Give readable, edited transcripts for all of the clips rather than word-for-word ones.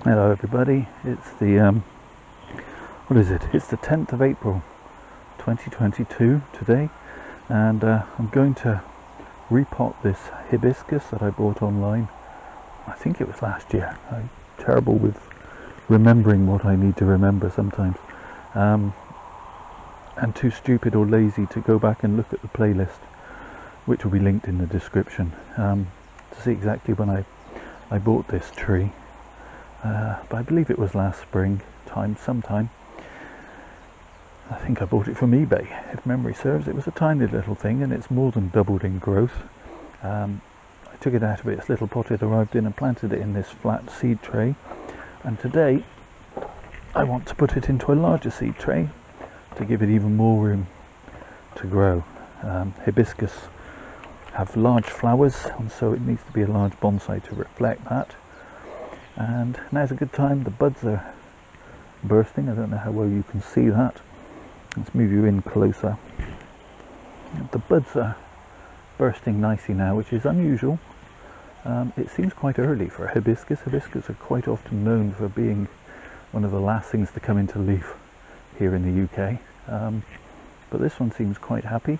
Hello everybody, it's the what is it? It's the 10th of April 2022 today, and I'm going to repot this hibiscus that I bought online. I think it was last year. I'm terrible with remembering what I need to remember sometimes, and too stupid or lazy to go back and look at the playlist, which will be linked in the description, to see exactly when I bought this tree. But I believe it was last spring sometime. I think I bought it from eBay, if memory serves. It was a tiny little thing, and it's more than doubled in growth. I took it out of its little pot it arrived in and planted it in this flat seed tray, and today I want to put it into a larger seed tray to give it even more room to grow. Hibiscus have large flowers, and so it needs to be a large bonsai to reflect that. And now's a good time. The buds are bursting. I don't know how well you can see that. Let's move you in closer. The buds are bursting nicely now, which is unusual. It seems quite early for a hibiscus. Hibiscus are quite often known for being one of the last things to come into leaf here in the UK. But this one seems quite happy.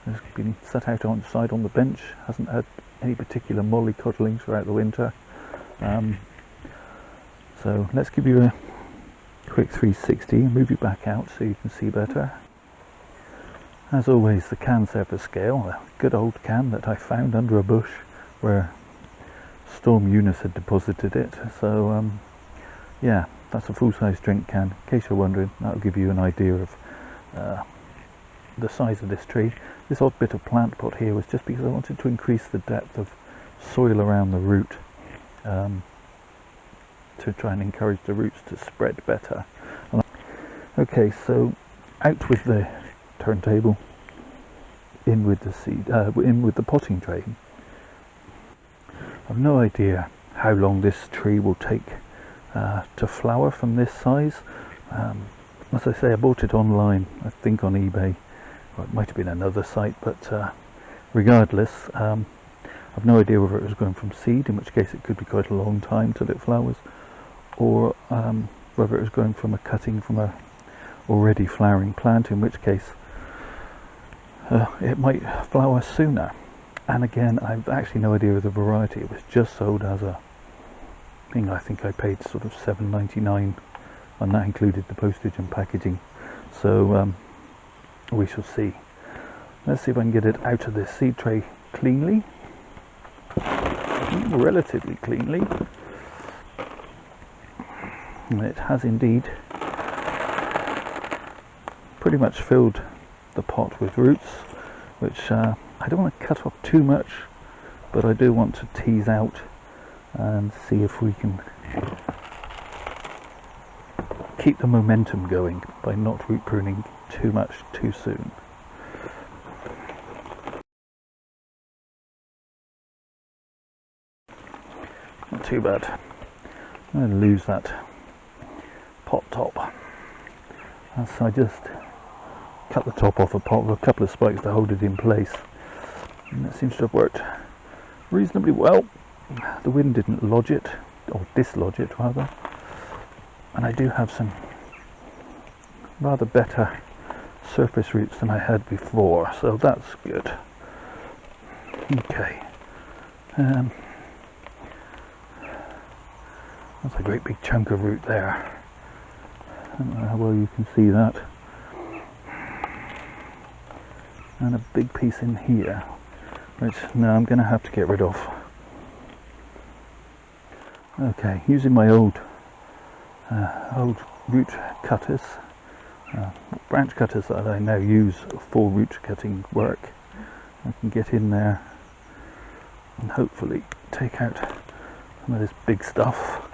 It's been set out on side on the bench. Hasn't had any particular mollycoddling throughout the winter. So let's give you a quick 360 and move you back out so you can see better. As always, the can surface scale, a good old can that I found under a bush where Storm Eunice had deposited it. So yeah, that's a full-size drink can. In case you're wondering, that'll give you an idea of the size of this tree. This odd bit of plant pot here was just because I wanted to increase the depth of soil around the root, to try and encourage the roots to spread better. Okay, so out with the turntable, in with the seed, in with the potting tray. I've no idea how long this tree will take to flower from this size. As I say, I bought it online, I think on eBay, or it might have been another site, but regardless, I've no idea whether it was going from seed, in which case it could be quite a long time till it flowers, or whether it was going from a cutting from a already flowering plant, in which case it might flower sooner. And again, I've actually no idea of the variety. It was just sold as a thing. I think I paid sort of $7.99, and that included the postage and packaging. So we shall see. Let's see if I can get it out of this seed tray cleanly, relatively cleanly. And it has indeed pretty much filled the pot with roots, which I don't want to cut off too much, but I do want to tease out and see if we can keep the momentum going by not root pruning too much too soon. Not too bad. I'm going to lose that pot top. So I just cut the top off a pot with a couple of spikes to hold it in place, and that seems to have worked reasonably well. The wind didn't lodge it, or dislodge it rather, and I do have some rather better surface roots than I had before, so that's good. Okay, that's a great big chunk of root there. I don't know how well you can see that. And a big piece in here, which now I'm going to have to get rid of. Okay, using my old root cutters, branch cutters that I now use for root cutting work, I can get in there and hopefully take out some of this big stuff.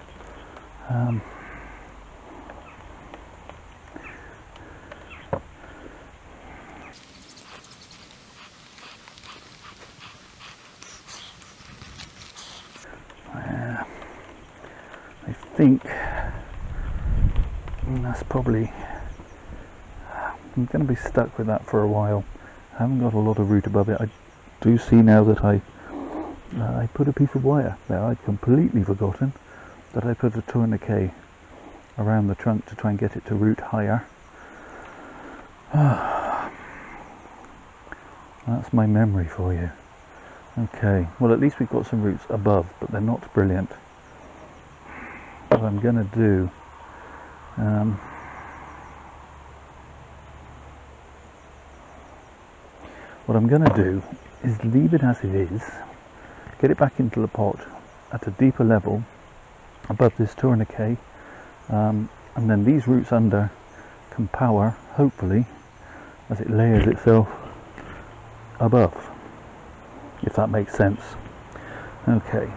I think that's probably, I'm going to be stuck with that for a while. I haven't got a lot of root above it. I do see now that I put a piece of wire there. I'd completely forgotten. that I put a tourniquet around the trunk to try and get it to root higher. That's my memory for you. Okay, well at least we've got some roots above, but they're not brilliant. What I'm going to do, is leave it as it is, get it back into the pot at a deeper level above this tourniquet, and then these roots under can power, hopefully, as it layers itself above, if that makes sense. Okay,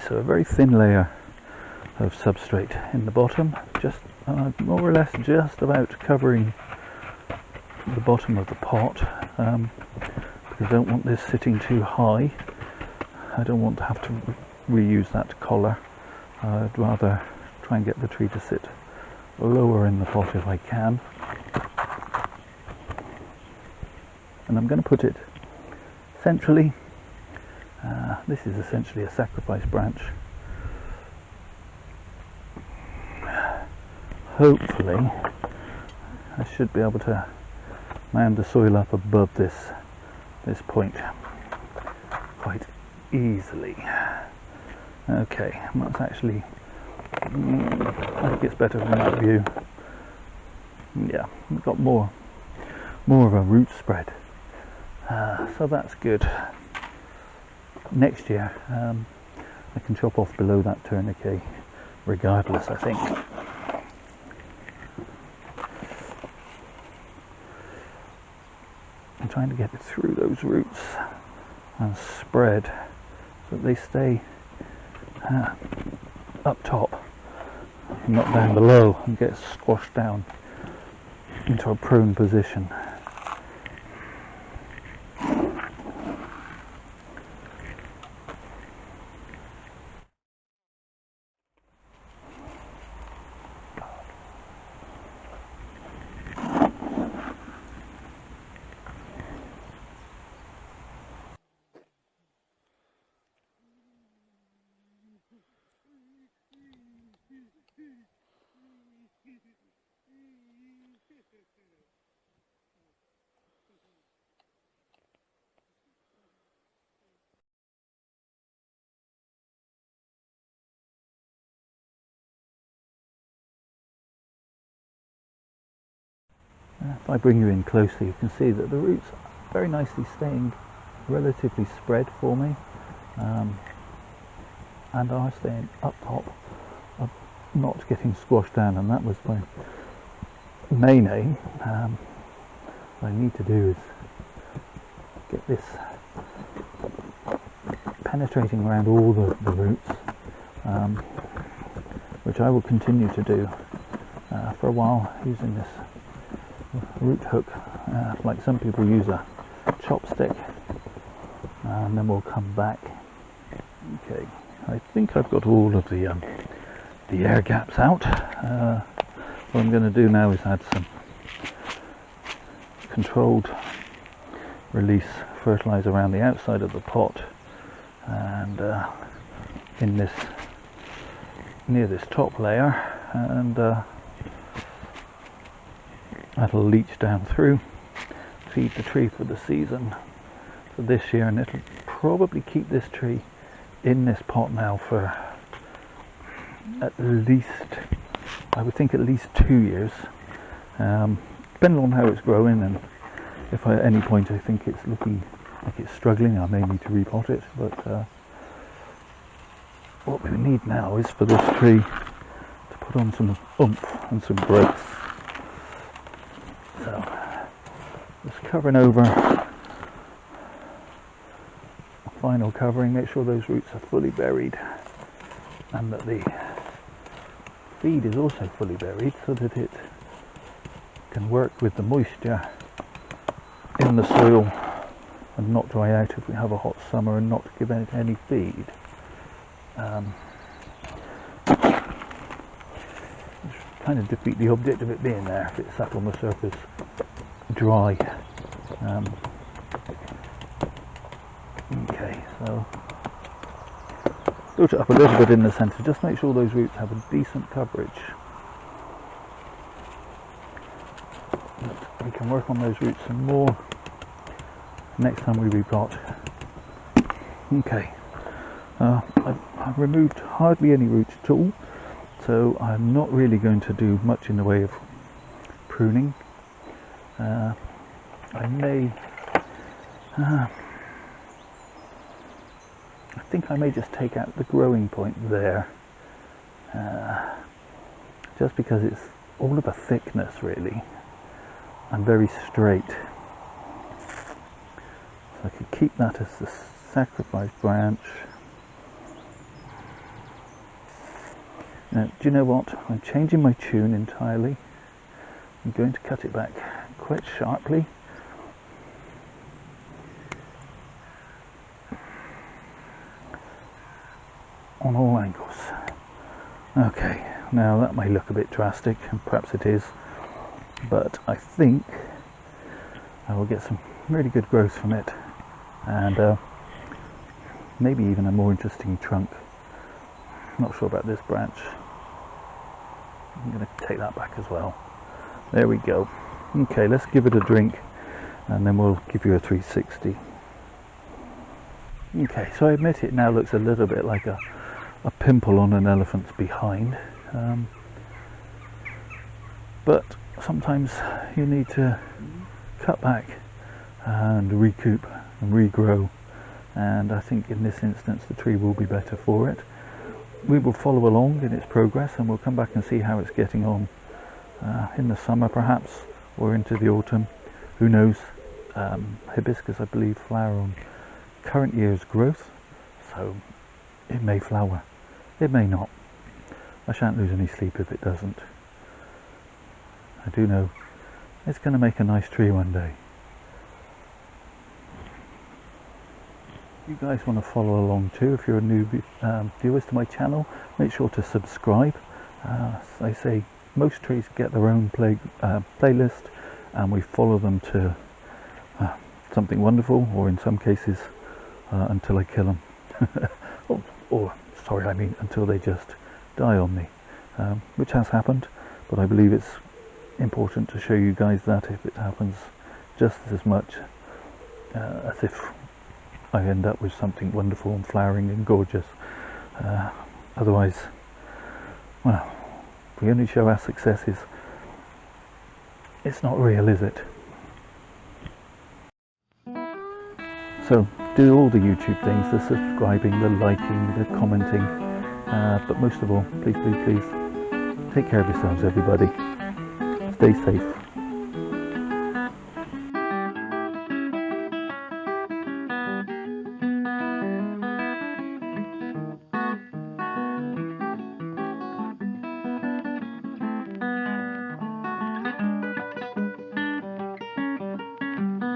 so a very thin layer of substrate in the bottom, just more or less just about covering the bottom of the pot, because I don't want this sitting too high. I don't want to have to reuse that collar. I'd rather try and get the tree to sit lower in the pot if I can. And I'm going to put it centrally. This is essentially a sacrifice branch. Hopefully I should be able to mound the soil up above this point quite easily. Okay, that's actually, I think it's better from that view. Yeah, we've got more of a root spread, so that's good. Next year I can chop off below that tourniquet regardless, I think. I'm trying to get it through those roots and spread so that they stay up top and not down below and get squashed down into a prone position. If I bring you in closely, you can see that the roots are very nicely staying relatively spread for me, and are staying up top, not getting squashed down, and that was my main aim. What I need to do is get this penetrating around all the roots, which I will continue to do for a while using this root hook, like some people use a chopstick, and then we'll come back. Okay, I think I've got all of the air gaps out. What I'm going to do now is add some controlled release fertilizer around the outside of the pot, and in this, near this top layer, and that'll leach down through, feed the tree for the season for this year, and it'll probably keep this tree in this pot now for at least, I would think, at least 2 years, depending on how it's growing, and if at any point I think it's looking like it's struggling, I may need to repot it. But what we need now is for this tree to put on some oomph and some growth. So just covering over, final covering, make sure those roots are fully buried and that the feed is also fully buried, so that it can work with the moisture in the soil and not dry out if we have a hot summer, and not give it any feed. Kind of defeat the object of it being there if it's sat on the surface dry. Okay, so tilt it up a little bit in the centre, just make sure those roots have a decent coverage. We can work on those roots some more next time we repot. Okay, I've removed hardly any roots at all, so I'm not really going to do much in the way of pruning. I think I may just take out the growing point there, just because it's all of a thickness really and very straight. So I could keep that as the sacrifice branch. Now, do you know what? I'm changing my tune entirely. I'm going to cut it back quite sharply. On all angles. Okay, now that may look a bit drastic, and perhaps it is, but I think I will get some really good growth from it, and maybe even a more interesting trunk. Not sure about this branch. I'm going to take that back as well. There we go. Okay, let's give it a drink and then we'll give you a 360. Okay, so I admit it now looks a little bit like a pimple on an elephant's behind, but sometimes you need to cut back and recoup and regrow, and I think in this instance the tree will be better for it. We will follow along in its progress and we'll come back and see how it's getting on in the summer perhaps, or into the autumn, who knows. Hibiscus, I believe, flower on current year's growth, so it may flower, it may not. I shan't lose any sleep if it doesn't. I do know it's going to make a nice tree one day. You guys want to follow along too. If you're a new viewers to my channel, make sure to subscribe. As I say, most trees get their own playlist, and we follow them to something wonderful, or in some cases until I kill them. or sorry, I mean until they just die on me, which has happened, but I believe it's important to show you guys that if it happens just as much as if I end up with something wonderful and flowering and gorgeous. Otherwise, well, if we only show our successes, it's not real, is it? So do all the YouTube things, the subscribing, the liking, the commenting, but most of all, please, please, please take care of yourselves, everybody. Stay safe.